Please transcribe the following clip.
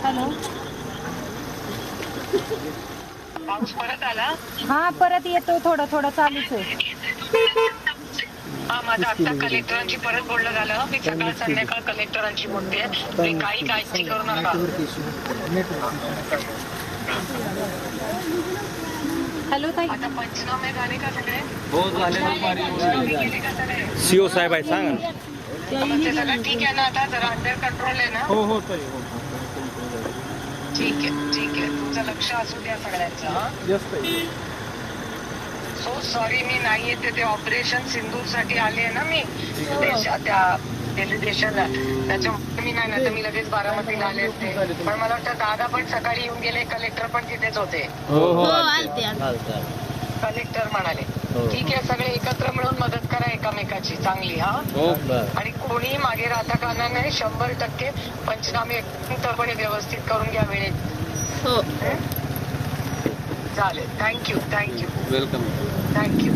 Hello. पाऊस परत आला. हा परत येतो, थोडं थोडं चालूच आहे. हा माझं आता कलेक्टरांची परत बोलणं झालं. मी सकाळ संध्याकाळ कलेक्टरांची बोलते. तुम्ही काही काळजी करू नका. हॅलो ताई. आता पंचनामे झाले का सगळे? हो झाले. पंचनामे केले का सगळे? सीओ साहेब आहे, सांगा ना. मग ते सगळं ठीक आहे ना? आता जरा अंडर कंट्रोल आहे ना? हो ताई, हो. ठीक आहे ठीक आहे. तुमचं लक्ष असू द्या सगळ्यांचं. हा यस ताई. सो सॉरी मी नाही येते. ते ऑपरेशन सिंदूर साठी आले ना मी त्या डेलिगेशनला. त्याच्यामुळे मी नाही ना, तर मी लगेच बारामतीला आले असते. पण मला वाटतं दादा पण सकाळी येऊन गेले. कलेक्टर पण तिथेच होते. हो आलते. कलेक्टर म्हणाले ठीक आहे सगळे एकत्र मिळून मदत करा एकामेकाची चांगली. हा हो. आणि कोणी मागे राहता कामा नये. 100% पंचनामे पूर्णपणे व्यवस्थित करून घ्या वेळेत. हो. चालेल. Thank you welcome. थँक्यू.